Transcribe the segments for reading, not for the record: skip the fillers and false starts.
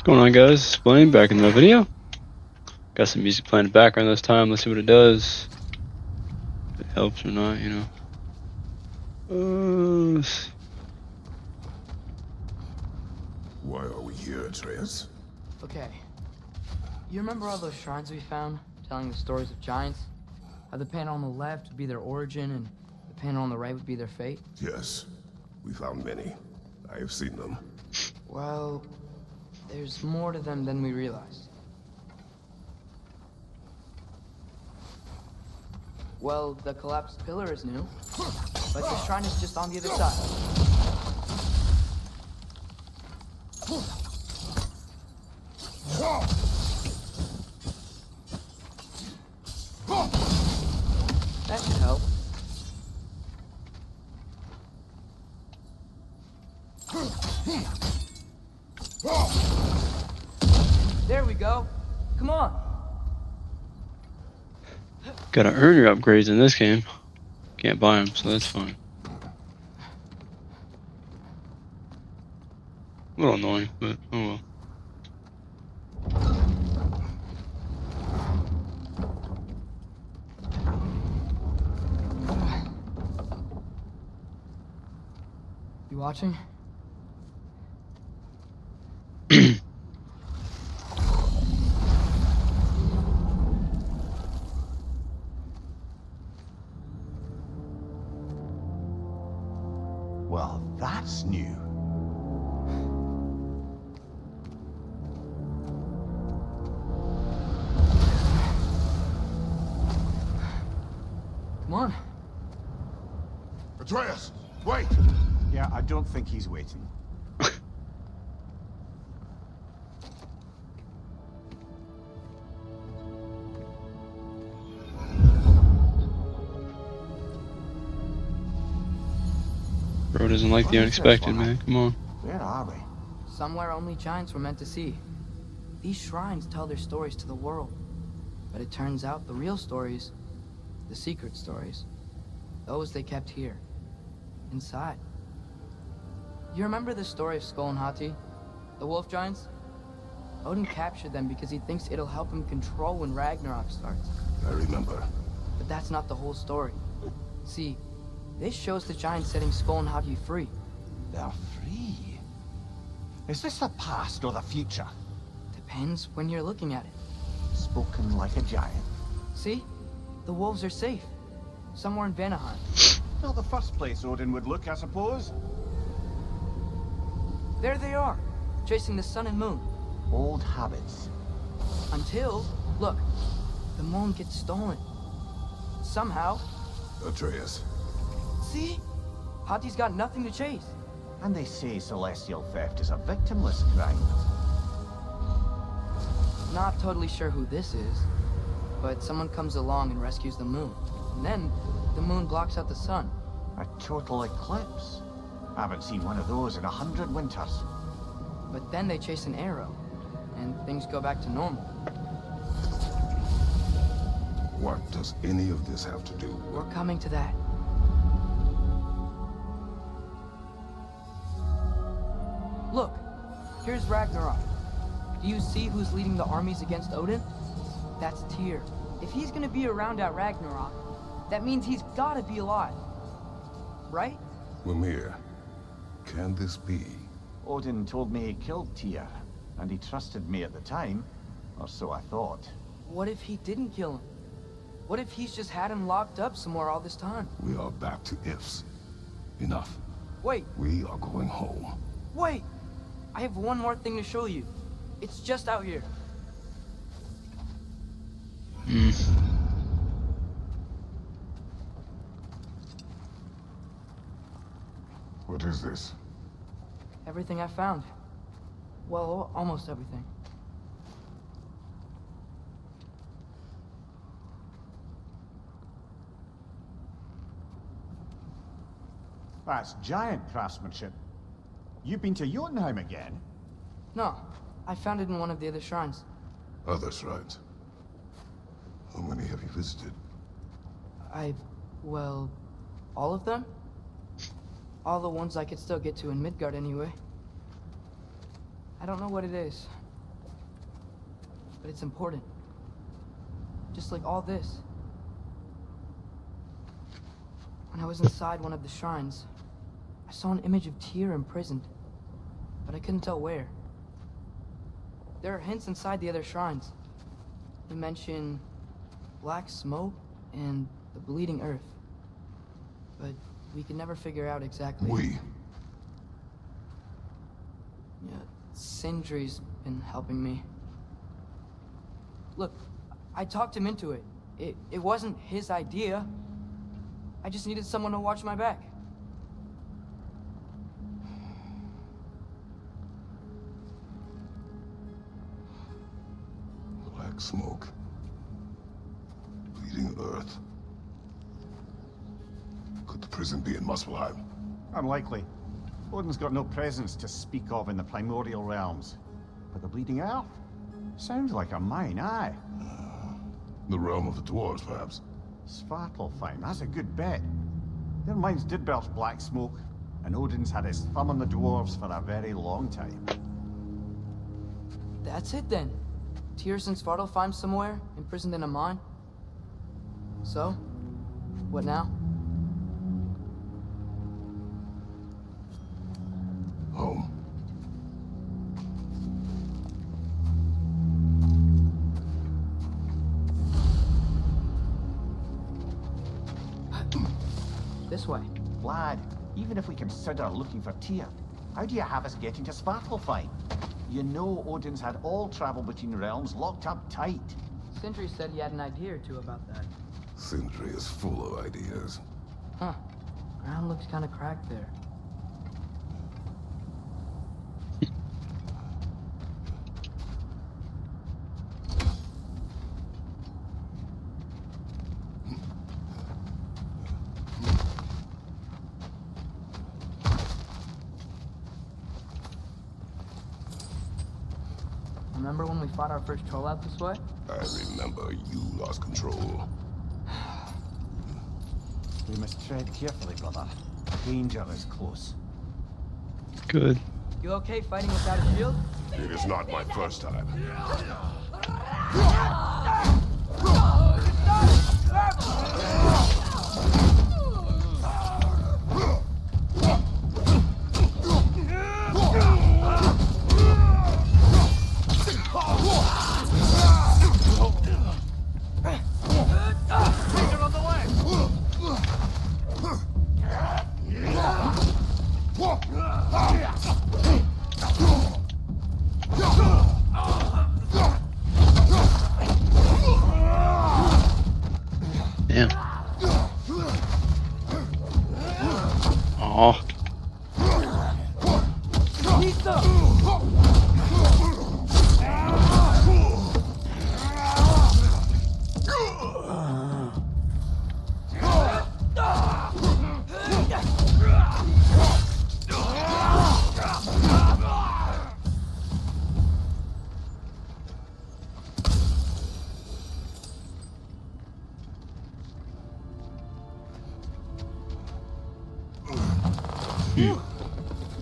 Going on, guys? Blaine back in the video. Got some music playing in the background this time. Let's see what it does. If it helps or not, you know. Why are we here, Atreus? Okay. You remember all those shrines we found, telling the stories of giants? How the panel on the left would be their origin, and the panel on the right would be their fate? Yes, we found many. I have seen them. Well, there's more to them than we realized. Well, the collapsed pillar is new, but the shrine is just on the other side. That should help. There we go. Come on. Gotta earn your upgrades in this game. Can't buy them, so that's fine. A little annoying, but oh well. You watching? Well, that's new. Come on. Atreus, wait! Yeah, I don't think he's waiting. Bro doesn't like the unexpected, man. Come on. Where are we? Somewhere only giants were meant to see. These shrines tell their stories to the world. But it turns out the real stories, the secret stories, those they kept here, inside. You remember the story of Skull and Hati, the wolf giants? Odin captured them because he thinks it'll help him control when Ragnarok starts. I remember. But that's not the whole story. See, this shows the giants setting Skull and Hati free. They're free. Is this the past or the future? Depends when you're looking at it. Spoken like a giant. See? The wolves are safe. Somewhere in Vanaheim. Not the first place Odin would look, I suppose. There they are, chasing the sun and moon. Old habits. Until, look, the moon gets stolen. Somehow. Atreus. See? Hati's got nothing to chase. And they say celestial theft is a victimless crime. Not totally sure who this is, but someone comes along and rescues the moon. And then, the moon blocks out the sun. A total eclipse. I haven't seen one of those in 100 winters. But then they chase an arrow, and things go back to normal. What does any of this have to do? We're coming to that. Look, here's Ragnarok. Do you see who's leading the armies against Odin? That's Tyr. If he's gonna be around at Ragnarok, that means he's gotta be alive. Right? Mimir, can this be? Odin told me he killed Tyr, and he trusted me at the time, or so I thought. What if he didn't kill him? What if he's just had him locked up somewhere all this time? We are back to ifs. Enough. Wait, We are going home. wait! I have one more thing to show you. It's just out here. What is this? Everything I found. Well, almost everything. That's giant craftsmanship. You've been to Jotunheim again? No, I found it in one of the other shrines. Other shrines. How many have you visited? Well, all of them? All the ones I could still get to in Midgard anyway. I don't know what it is, but it's important. Just like all this. When I was inside one of the shrines, I saw an image of Tyr imprisoned, but I couldn't tell where. There are hints inside the other shrines. They mention black smoke and the bleeding earth, but we can never figure out exactly. Yeah, Sindri's been helping me. Look, I talked him into it. It wasn't his idea. I just needed someone to watch my back. Black smoke. Bleeding earth. Could the prison be in Muspelheim? Unlikely. Odin's got no presence to speak of in the primordial realms. But the bleeding earth? Sounds like a mine, aye. The realm of the dwarves, perhaps. Svartalfheim, that's a good bet. Their mines did belch black smoke, and Odin's had his thumb on the dwarves for a very long time. That's it then. Tyr's in Svartalfheim somewhere, imprisoned in a mine. So, what now? Home. This way. Lad, even if we consider looking for Tyr, how do you have us getting to Svartalfheim? You know Odin's had all travel between realms locked up tight. Sindri said he had an idea or two about that. Sindri is full of ideas. Huh. Ground looks kind of cracked there. Remember when we fought our first troll out this way? I remember you lost control. We must tread carefully, brother. Danger is close. Good. You okay fighting without a shield? It is not my first time. Damn. Aw.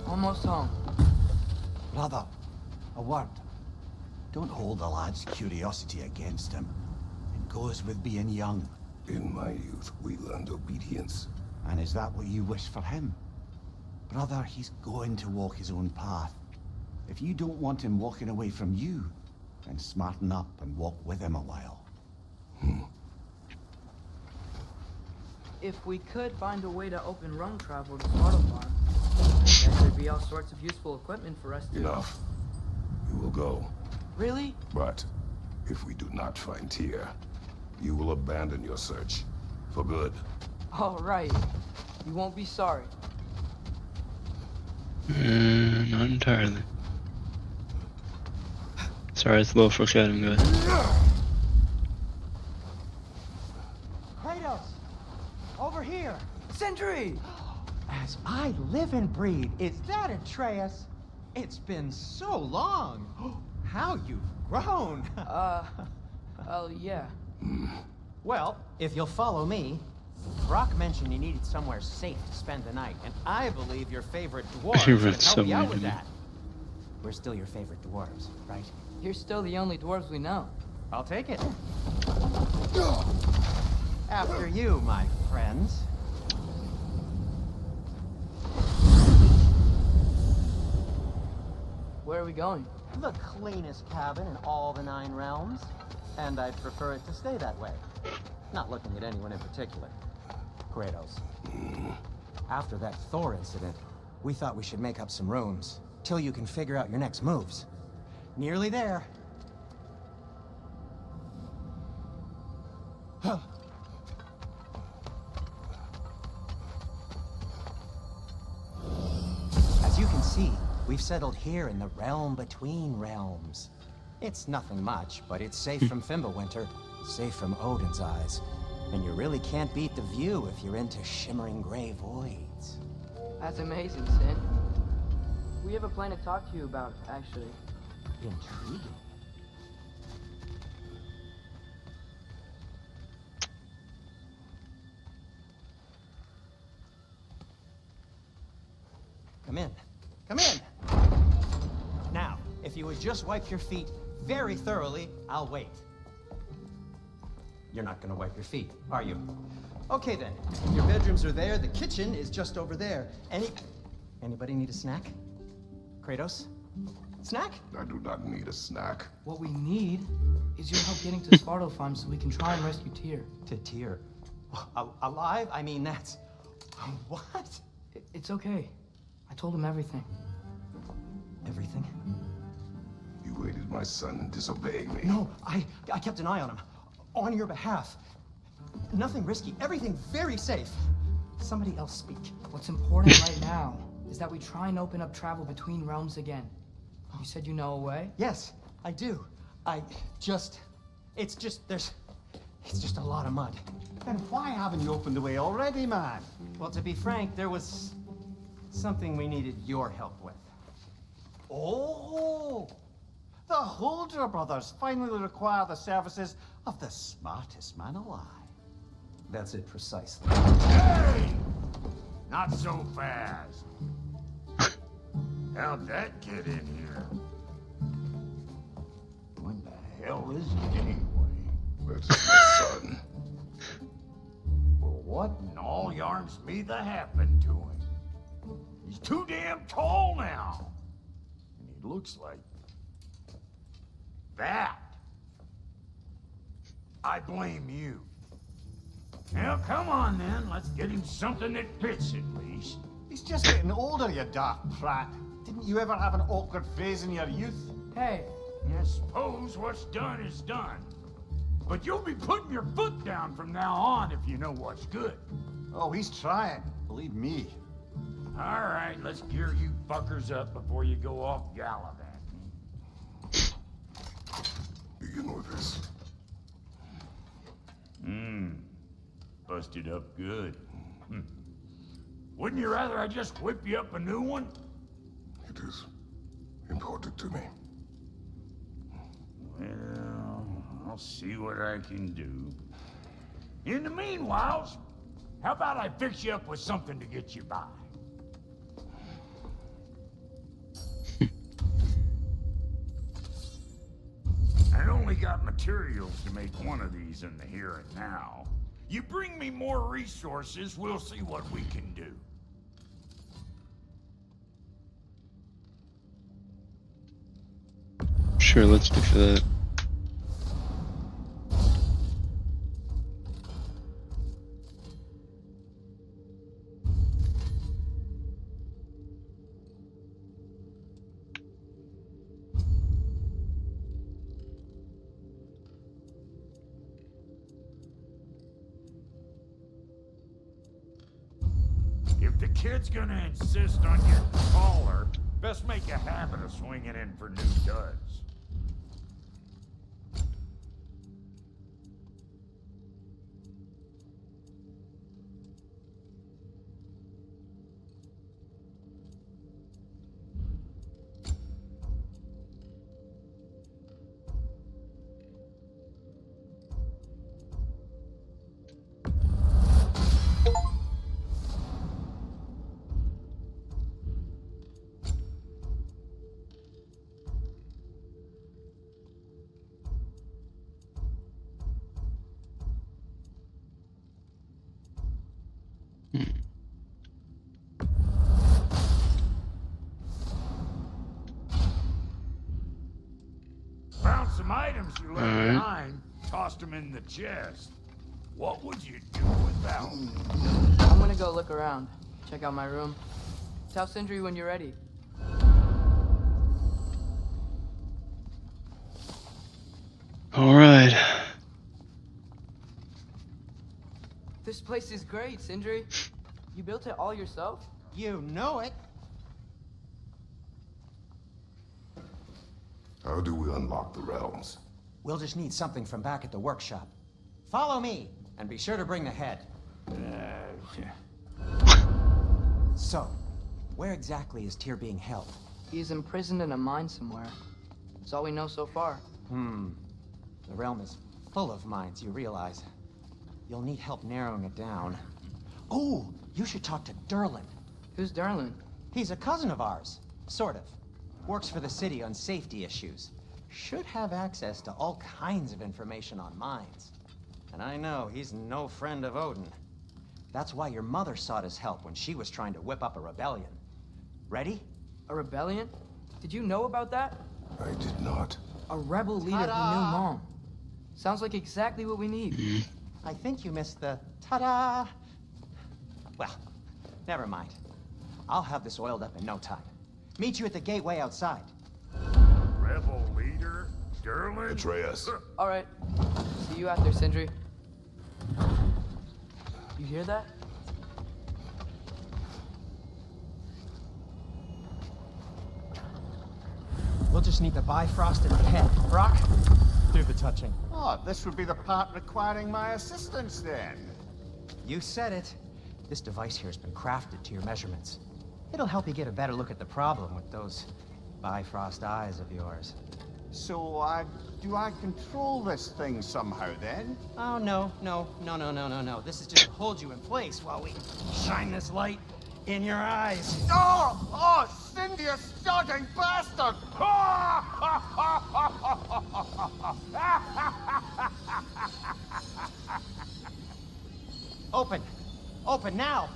Almost home. Brother, a word. Don't hold the lad's curiosity against him. It goes with being young. In my youth, we learned obedience. And is that what you wish for him? Brother, he's going to walk his own path. If you don't want him walking away from you, then smarten up and walk with him a while. If we could find a way to open run travel to Svartalfheim, there could be all sorts of useful equipment for us to... Enough. We will go. Really? But if we do not find Tyr, you will abandon your search. For good. All right. You won't be sorry. Not entirely. Sorry, it's a little foreshadowing, guys. Kratos! Over here! Sindri! As I live and breathe, is that Atreus? It's been so long. How you've grown. Yeah. Well, if you'll follow me, Brock mentioned you needed somewhere safe to spend the night, and I believe your favorite dwarf You can read help so you out many with to me. that. we're still your favorite dwarves, right? You're still the only dwarves we know. I'll take it. After you, my friends. Where are we going? The cleanest cabin in all the 9 realms. And I'd prefer it to stay that way. Not looking at anyone in particular. Kratos. After that Thor incident, we thought we should make up some rooms, till you can figure out your next moves. Nearly there. As you can see, we've settled here in the realm between realms. It's nothing much, but it's safe from Fimbulwinter, safe from Odin's eyes. And you really can't beat the view if you're into shimmering gray voids. That's amazing, Sin. We have a plan to talk to you about, actually. Intriguing. Come in. Come in! Now, if you would just wipe your feet very thoroughly, I'll wait. You're not gonna wipe your feet, are you? Okay then. Your bedrooms are there, the kitchen is just over there. Anybody need a snack? Kratos? Snack? I do not need a snack. What we need is your help getting to Svartalfheim so we can try and rescue Tyr. To Tyr. Alive? I mean, that's... What? It's okay. I told him everything. Everything? You aided my son in disobeying me. No, I kept an eye on him. On your behalf. Nothing risky, everything very safe. Somebody else speak. What's important right now is that we try and open up travel between realms again. You said you know a way? Yes, I do. It's just a lot of mud. Then why haven't you opened the way already, man? Well, to be frank, there was something we needed your help with. Oh! The Holder brothers finally require the services of the smartest man alive. That's it precisely. Hey! Not so fast. How'd that get in here? What the hell is he anyway? That's my son. Well, what in all yarns me that happened to him? He's too damn tall now. And he looks like that. I blame you. Now, come on then. Let's get him something that fits at least. He's just getting older, you daft prat. Didn't you ever have an awkward phase in your youth? Hey, I suppose what's done is done. But you'll be putting your foot down from now on if you know what's good. Oh, he's trying. Believe me. All right, let's gear you fuckers up before you go off gallivanting. Begin with this. Busted up good. Wouldn't you rather I just whip you up a new one? It is important to me. Well, I'll see what I can do. In the meanwhile, how about I fix you up with something to get you by? I only got materials to make one of these in the here and now. You bring me more resources, we'll see what we can do. Sure, let's do for that. If the kid's gonna insist on getting taller, best make a habit of swinging in for new duds. some items you left Alright. behind. Tossed them in the chest. What would you do without them? I'm gonna go look around. Check out my room. Tell Sindri when you're ready. Alright. This place is great, Sindri. You built it all yourself? You know it. How do we unlock the realms? We'll just need something from back at the workshop. Follow me, and be sure to bring the head. So, where exactly is Tyr being held? He's imprisoned in a mine somewhere. That's all we know so far. The realm is full of mines, you realize. You'll need help narrowing it down. Oh, you should talk to Derlin. Who's Darlin? He's a cousin of ours, sort of. Works for the city on safety issues. Should have access to all kinds of information on mines. And I know he's no friend of Odin. That's why your mother sought his help when she was trying to whip up a rebellion. Ready? A rebellion? Did you know about that? I did not. A rebel leader who knew Mom. Sounds like exactly what we need. I think you missed the ta-da. Well, never mind. I'll have this oiled up in no time. Meet you at the gateway outside. Rebel leader? Derlin? Atreus. All right. See you out there, Sindri. You hear that? We'll just need the Bifrost and the head. Brock, do the touching. Oh, this would be the part requiring my assistance then. You said it. This device here has been crafted to your measurements. It'll help you get a better look at the problem with those Bifrost eyes of yours. So, do I control this thing somehow then? Oh, no. This is just to hold you in place while we shine this light in your eyes. Oh, Cindy, you sodding bastard! Open! Open now!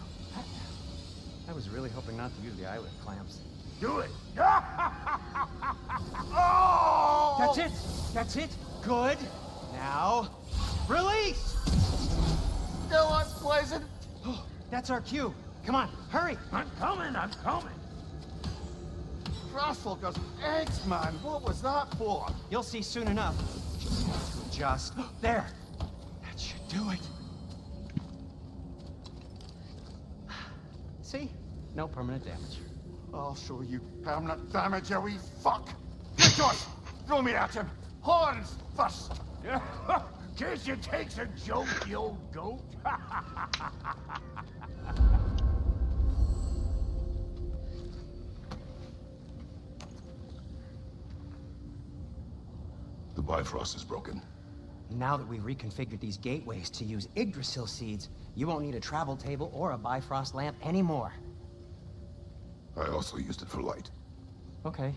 I was really hoping not to use the eyelid clamps. Do it! Oh! That's it! That's it! Good! Now, release! Go on, Blazin'! That's our cue. Come on, hurry! I'm coming! Trasfelger's eggs, man! What was that for? You'll see soon enough. Just have to adjust. There! That should do it. See? No permanent damage. I'll show you permanent damage, you wee fuck! Josh, throw me at him! Horns first! Case you takes a joke, you old goat. The Bifrost is broken. Now that we've reconfigured these gateways to use Yggdrasil seeds, you won't need a travel table or a Bifrost lamp anymore. I also used it for light. Okay,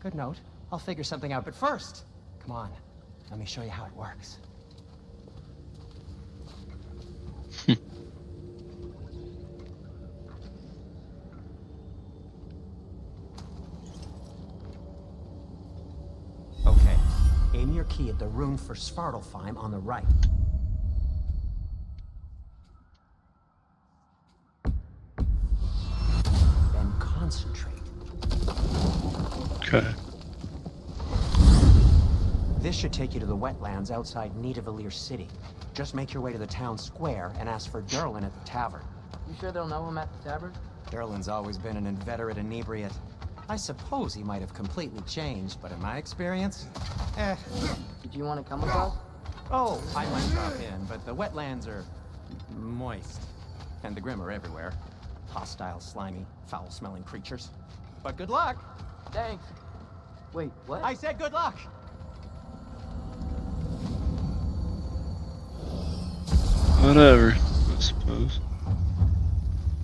good note. I'll figure something out, but first, come on, let me show you how it works. Okay, aim your key at the rune for Svartalfheim on the right. Then concentrate. Okay. This should take you to the wetlands outside Nidavellir City. Just make your way to the town square and ask for Derlin at the tavern. You sure they'll know him at the tavern? Derlin's always been an inveterate inebriate. I suppose he might have completely changed, but in my experience, Did you want to come with us? Oh, I might drop in, but the wetlands are moist. And the Grim are everywhere. Hostile, slimy, foul-smelling creatures. But good luck! Thanks. Wait, what? I said good luck! Whatever, I suppose.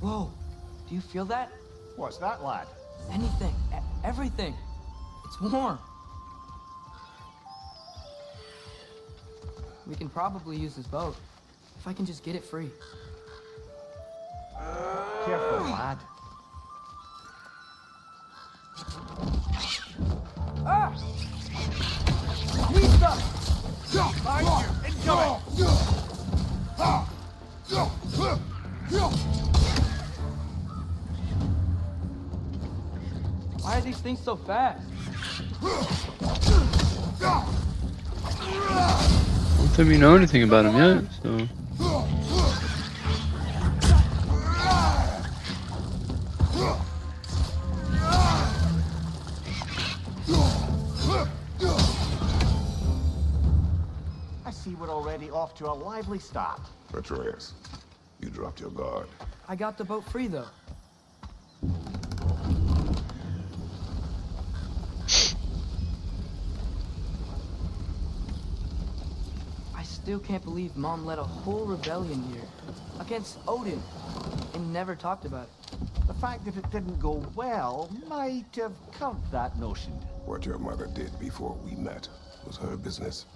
Whoa, do you feel that? What's that, lad? Anything, everything. It's warm. We can probably use this boat, if I can just get it free. Careful, lad. Ah! We Why are these things so fast? I don't think we know anything about him yet, so. I see we're already off to a lively start. Atreus, you dropped your guard. I got the boat free, though. I still can't believe Mom led a whole rebellion here. Against Odin. And never talked about it. The fact that it didn't go well might have curbed that notion. What your mother did before we met was her business.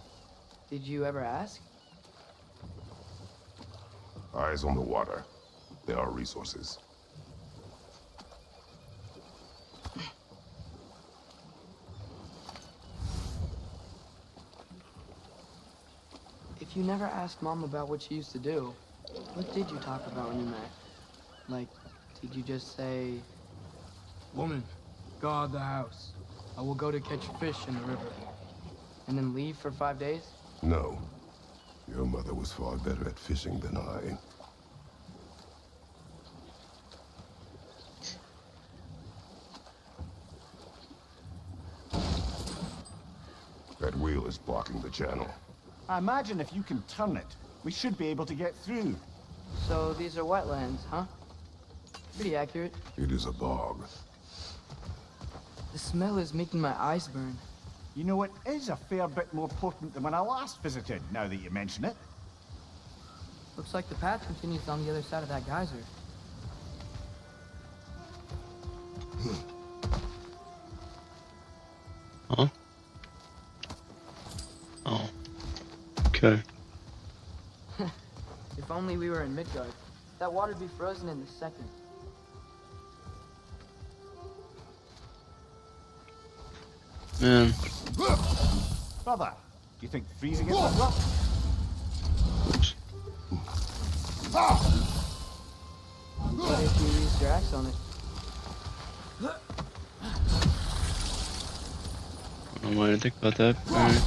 Did you ever ask? Eyes on the water. There are resources. If you never asked Mom about what she used to do, what did you talk about when you met? Like, did you just say, "Woman, guard the house. I will go to catch fish in the river," and then leave for 5 days? No. Your mother was far better at fishing than I. That wheel is blocking the channel. I imagine if you can turn it, we should be able to get through. So these are wetlands, huh? Pretty accurate. It is a bog. The smell is making my eyes burn. You know, it is a fair bit more potent than when I last visited, now that you mention it. Looks like the path continues on the other side of that geyser. Huh? Oh. Okay. If only we were in Midgard. That water'd be frozen in a second. Man. Brother, do you think freezing it would work? Oops. What if you used your axe on it? I don't know why I didn't think about that. Alright.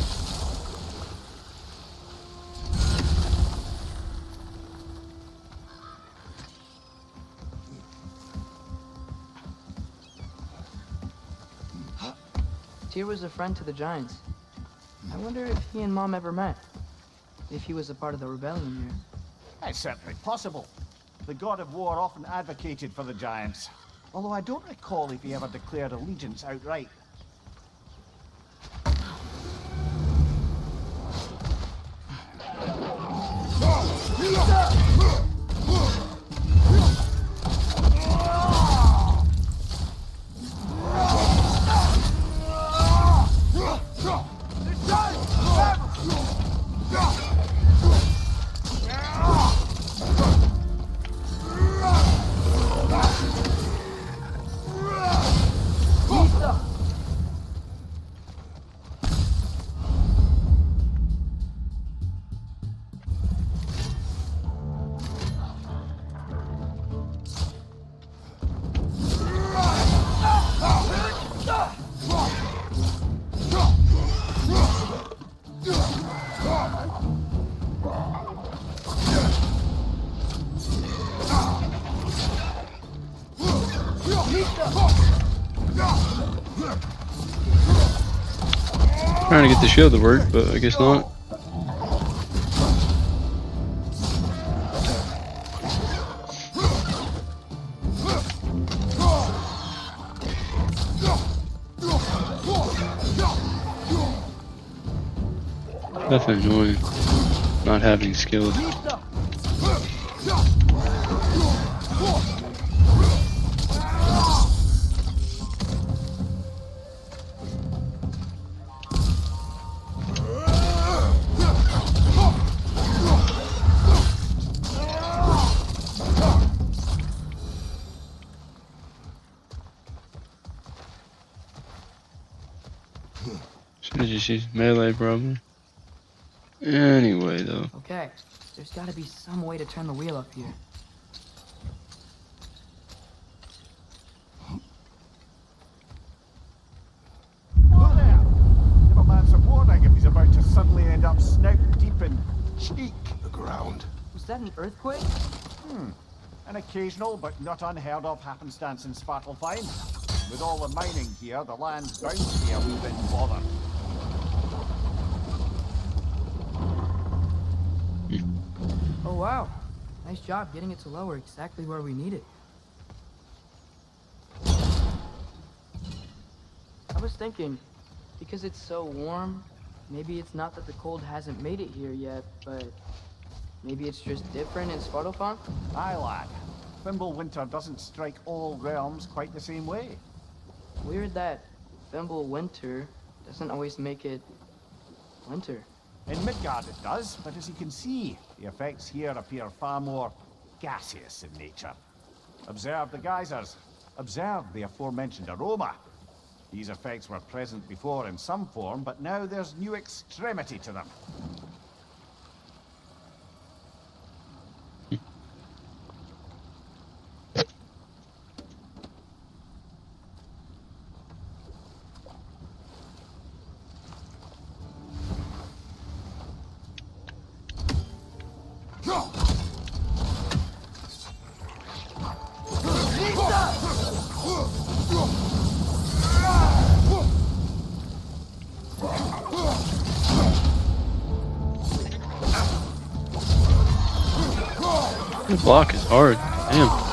Tyr was a friend to the Giants. I wonder if he and Mom ever met. If he was a part of the rebellion here. It's certainly possible. The god of war often advocated for the giants. Although I don't recall if he ever declared allegiance outright. Trying to get the shield to work, but I guess not. Definitely annoying not having skills. Should have just used melee, probably. Anyway, though. Okay, there's gotta be some way to turn the wheel up here. Whoa there! Give a man some warning if he's about to suddenly end up snout deep in cheek. The ground. Was that an earthquake? An occasional but not unheard of happenstance in Svartalfheim. With all the mining here, the land's bound to be a wee bit bothered. Oh wow, nice job getting it to lower exactly where we need it. I was thinking, because it's so warm, maybe it's not that the cold hasn't made it here yet, but maybe it's just different in Svartalfheim? Aye, lad. Winter doesn't strike all realms quite the same way. Weird that Winter doesn't always make it winter. In Midgard it does, but as you can see, the effects here appear far more gaseous in nature. Observe the geysers. Observe the aforementioned aroma. These effects were present before in some form, but now there's new extremity to them. The block is hard. Damn.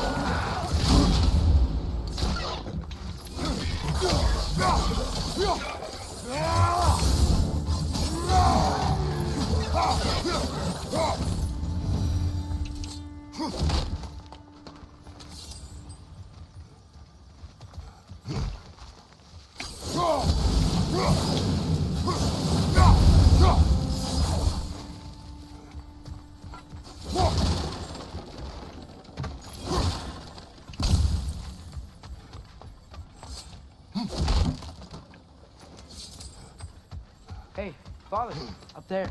Hey, father, up there.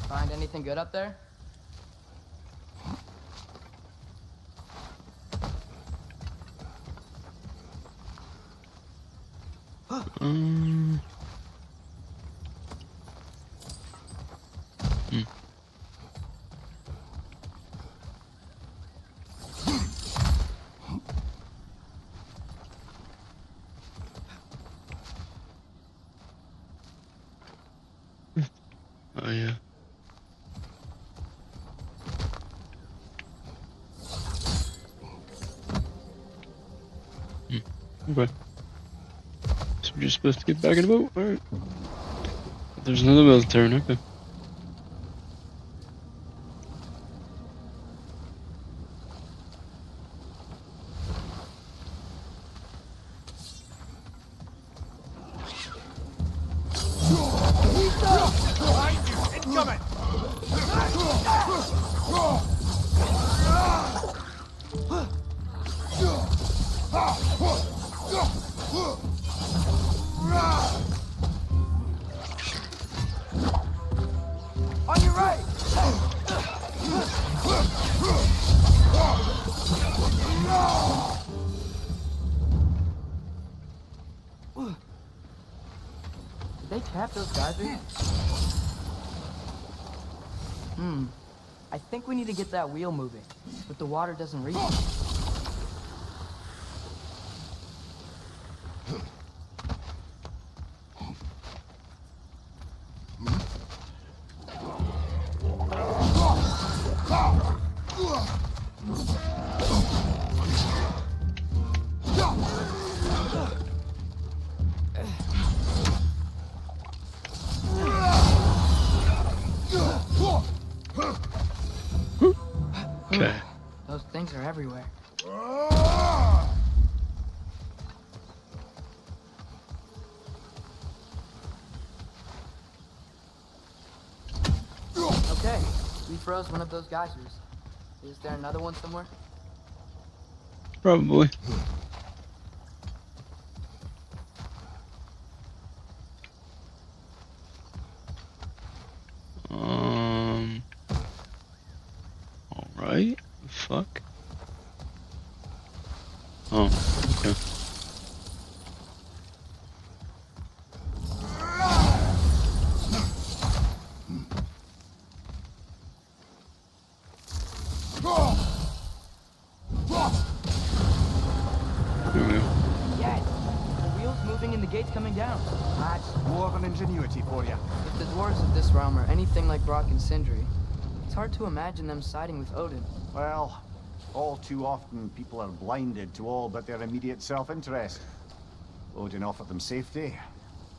Find anything good up there? Hmm. Oh yeah. Okay. So we're just supposed to get back in the boat? Alright. There's another military, okay. Incoming! On your right! Did they cap those geysers? I think we need to get that wheel moving, but the water doesn't reach. everywhere. Okay, we froze one of those geysers. Is there another one somewhere? Probably. Alright. Fuck. Oh, okay. There we go. Yes! The wheels moving and the gates coming down. That's dwarven ingenuity for you. If the dwarves of this realm are anything like Brock and Sindri, it's hard to imagine them siding with Odin. Well, all too often people are blinded to all but their immediate self-interest. Odin offered them safety,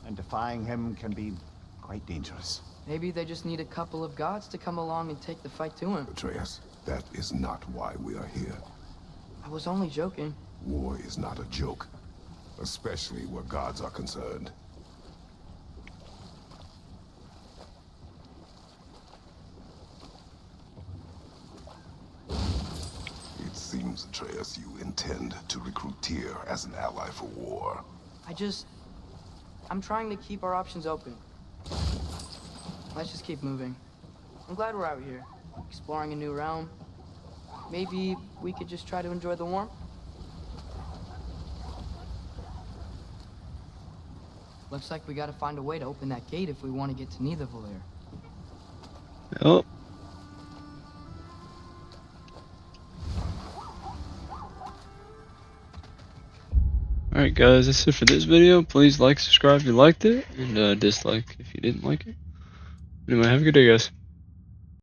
and defying him can be quite dangerous. Maybe they just need a couple of gods to come along and take the fight to him. Atreus, that is not why we are here. I was only joking. War is not a joke, especially where gods are concerned. It seems, Atreus, you intend to recruit Tyr as an ally for war. I'm trying to keep our options open. Let's just keep moving. I'm glad we're out here, exploring a new realm. Maybe we could just try to enjoy the warmth? Looks like we gotta find a way to open that gate if we want to get to Nidavellir. Yep. Alright guys, that's it for this video. Please like, subscribe if you liked it, and dislike if you didn't like it. Anyway, have a good day guys.